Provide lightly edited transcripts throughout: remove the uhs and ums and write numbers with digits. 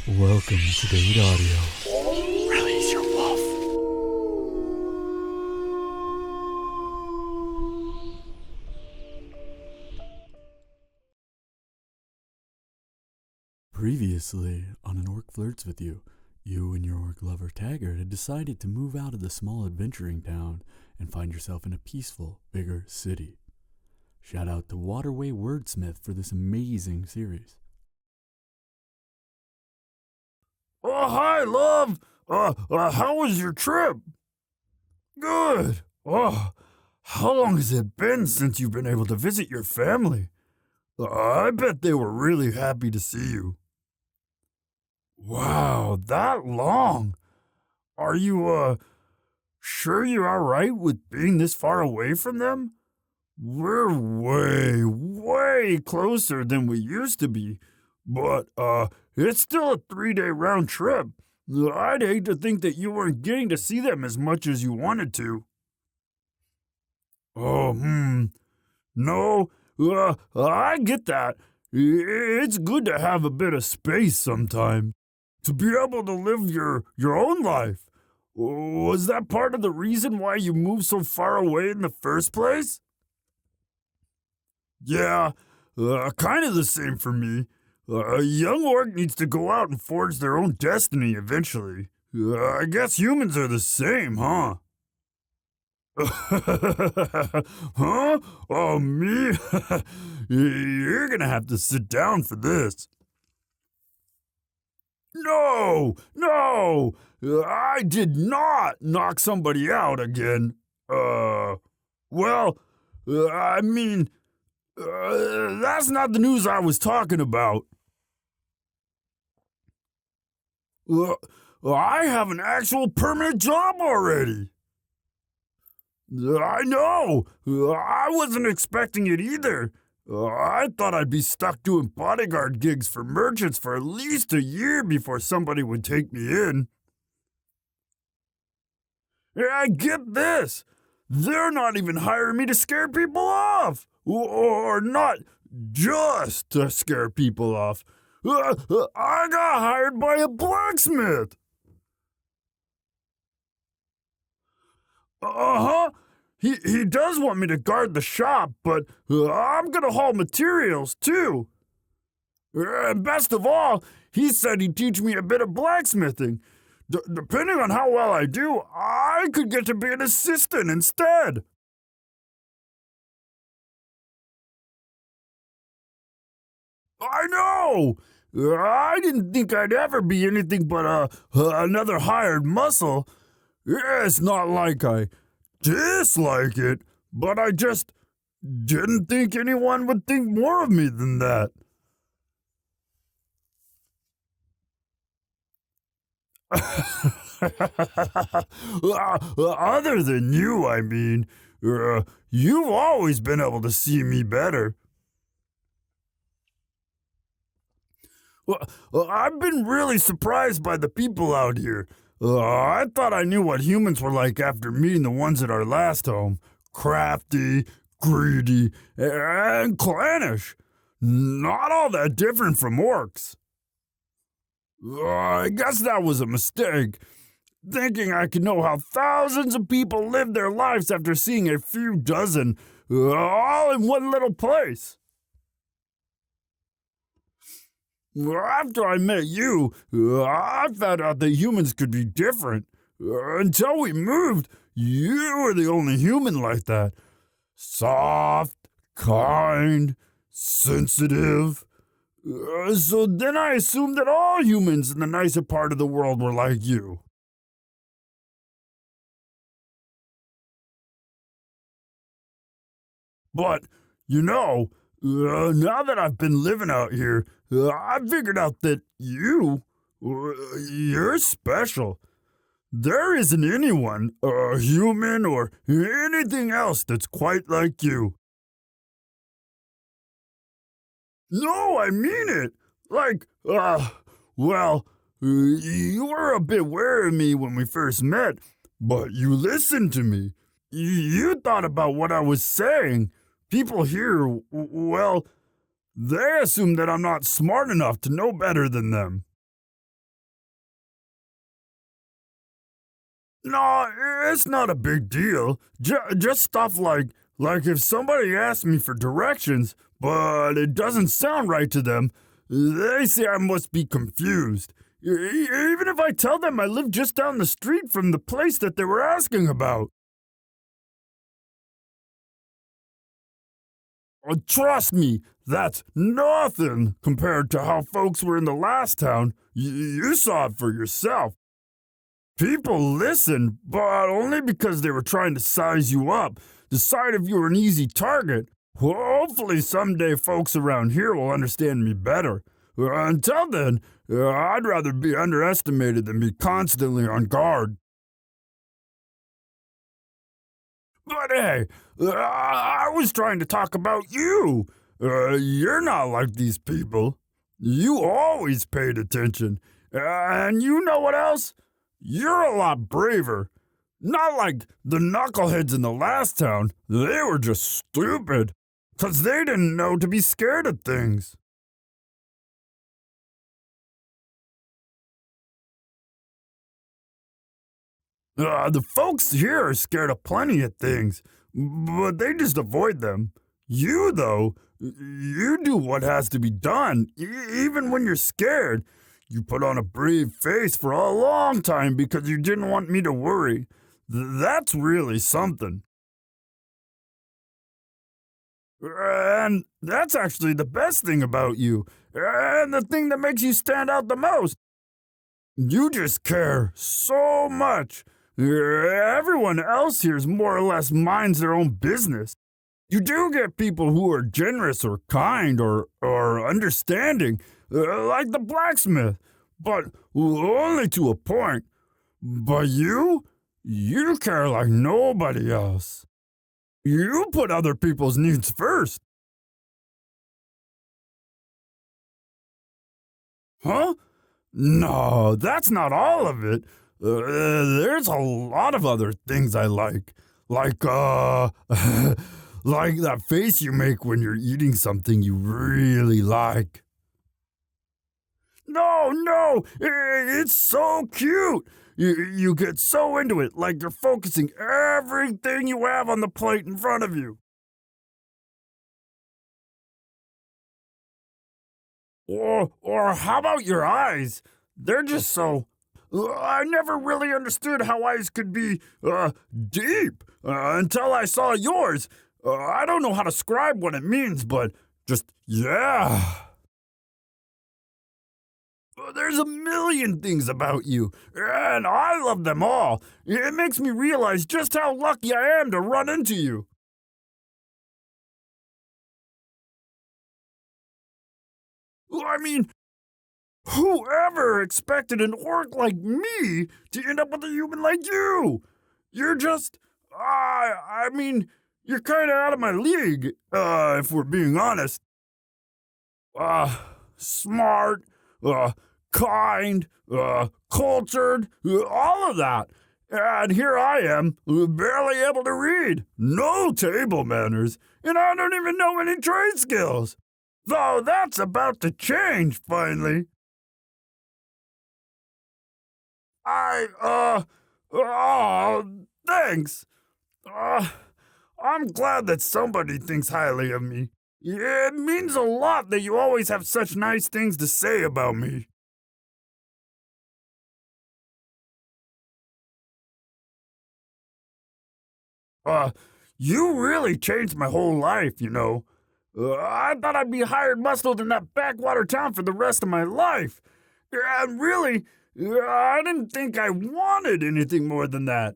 Welcome to Date Audio. Release your wolf. Previously, on An Orc Flirts With You, you and your orc lover Taggart had decided to move out of the small adventuring town and find yourself in a peaceful, bigger city. Shout out to Waterway Wordsmith for this amazing series. Oh, hi, love. How was your trip? Good. Oh, how long has it been since you've been able to visit your family? I bet they were really happy to see you. Wow, that long? Are you, sure you're all right with being this far away from them? We're way closer than we used to be, but, it's still a 3-day round trip. I'd hate to think that you weren't getting to see them as much as you wanted to. No, I get that. It's good to have a bit of space sometimes. To be able to live your own life. Was that part of the reason why you moved so far away in the first place? Yeah, kind of the same for me. A young orc needs to go out and forge their own destiny eventually. I guess humans are the same, huh? Huh? Oh, me? You're gonna have to sit down for this. No! I did not knock somebody out again. I mean, that's not the news I was talking about. I have an actual permanent job already. I know. I wasn't expecting it either. I thought I'd be stuck doing bodyguard gigs for merchants for at least a year before somebody would take me in. And get this. They're not even hiring me to scare people off. Or not just to scare people off. I got hired by a blacksmith. Uh-huh. He does want me to guard the shop, but I'm gonna haul materials, too. And best of all, he said he'd teach me a bit of blacksmithing. Depending on how well I do, I could get to be an assistant instead. I know! I didn't think I'd ever be anything but another hired muscle. It's not like I dislike it, but I just didn't think anyone would think more of me than that. Other than you, I mean. You've always been able to see me better. I've been really surprised by the people out here. I thought I knew what humans were like after meeting the ones at our last home. Crafty, greedy, and clannish. Not all that different from orcs. I guess that was a mistake. Thinking I could know how thousands of people live their lives after seeing a few dozen, all in one little place. After I met you, I found out that humans could be different. Until we moved, you were the only human like that. Soft, kind, sensitive. So then I assumed that all humans in the nicer part of the world were like you. But, now that I've been living out here, I figured out that you're special. There isn't anyone, human or anything else that's quite like you. No, I mean it. You were a bit wary of me when we first met, but you listened to me. You thought about what I was saying. People here, they assume that I'm not smart enough to know better than them. No, it's not a big deal. Just stuff like if somebody asks me for directions, but it doesn't sound right to them, they say I must be confused. Even if I tell them I live just down the street from the place that they were asking about. Trust me, that's nothing compared to how folks were in the last town. You saw it for yourself. People listened, but only because they were trying to size you up, decide if you were an easy target. Hopefully, someday folks around here will understand me better. Until then, I'd rather be underestimated than be constantly on guard. But hey, I was trying to talk about you. You're not like these people. You always paid attention. And you know what else? You're a lot braver. Not like the knuckleheads in the last town. They were just stupid. 'Cause they didn't know to be scared of things. The folks here are scared of plenty of things, but they just avoid them. You, though, you do what has to be done, even when you're scared. You put on a brave face for a long time because you didn't want me to worry. That's really something. And that's actually the best thing about you, and the thing that makes you stand out the most. You just care so much. Everyone else here's more or less minds their own business. You do get people who are generous or kind or understanding, like the blacksmith, but only to a point. But you care like nobody else. You put other people's needs first. Huh? No, that's not all of it. There's a lot of other things I like like that face you make when you're eating something you really like. No, it's so cute. You get so into it, like you're focusing everything you have on the plate in front of you. Or how about your eyes? They're just so. I never really understood how eyes could be, deep, until I saw yours. I don't know how to describe what it means, but just, yeah. There's a million things about you, and I love them all. It makes me realize just how lucky I am to run into you. I mean, whoever expected an orc like me to end up with a human like you? You're just. I mean, you're kind of out of my league, if we're being honest. Uh, Smart, uh, kind, cultured, all of that. And here I am, barely able to read, no table manners, and I don't even know any trade skills. Though that's about to change finally. Thanks. Uh, I'm glad that somebody thinks highly of me. It means a lot that you always have such nice things to say about me. Uh, you really changed my whole life, you know. I thought I'd be hired muscled in that backwater town for the rest of my life. And really, I didn't think I wanted anything more than that.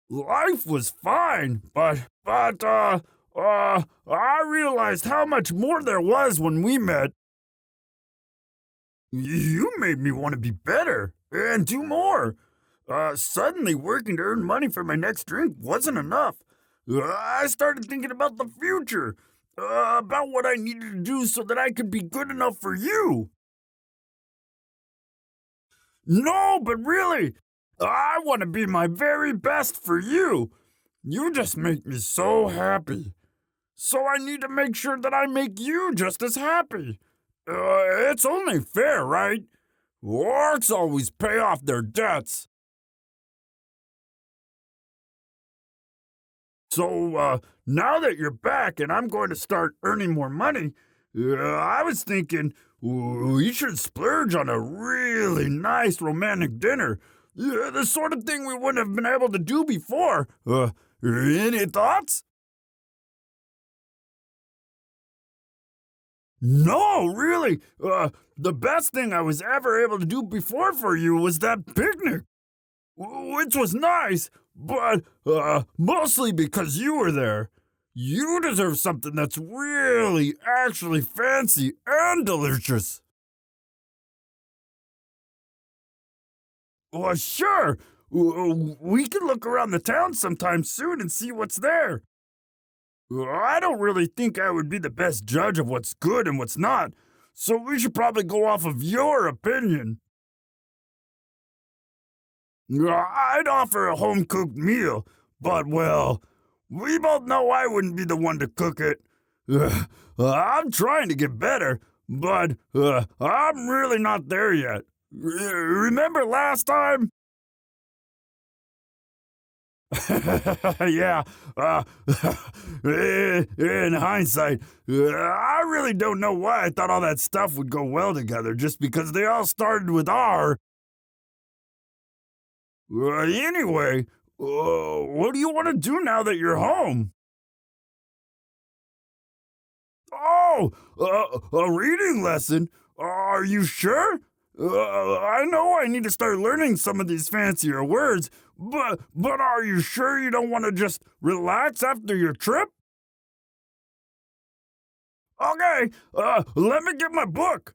Life was fine, but I realized how much more there was when we met. You made me want to be better and do more. Suddenly, working to earn money for my next drink wasn't enough. I started thinking about the future, about what I needed to do so that I could be good enough for you. No, but really, I want to be my very best for you. You just make me so happy. So I need to make sure that I make you just as happy. It's only fair, right? Orcs always pay off their debts. So, now that you're back and I'm going to start earning more money, I was thinking we should splurge on a really nice romantic dinner. The sort of thing we wouldn't have been able to do before. Any thoughts? No, really. The best thing I was ever able to do before for you was that picnic, which was nice, but mostly because you were there. You deserve something that's really, actually fancy and delicious. Well, sure. We can look around the town sometime soon and see what's there. I don't really think I would be the best judge of what's good and what's not, so we should probably go off of your opinion. I'd offer a home cooked meal, but well, we both know I wouldn't be the one to cook it. I'm trying to get better, but I'm really not there yet. Remember last time? Yeah, in hindsight, I really don't know why I thought all that stuff would go well together just because they all started with R. Anyway, what do you want to do now that you're home? Oh, a reading lesson? Are you sure? I know I need to start learning some of these fancier words, but are you sure you don't want to just relax after your trip? Okay, let me get my book.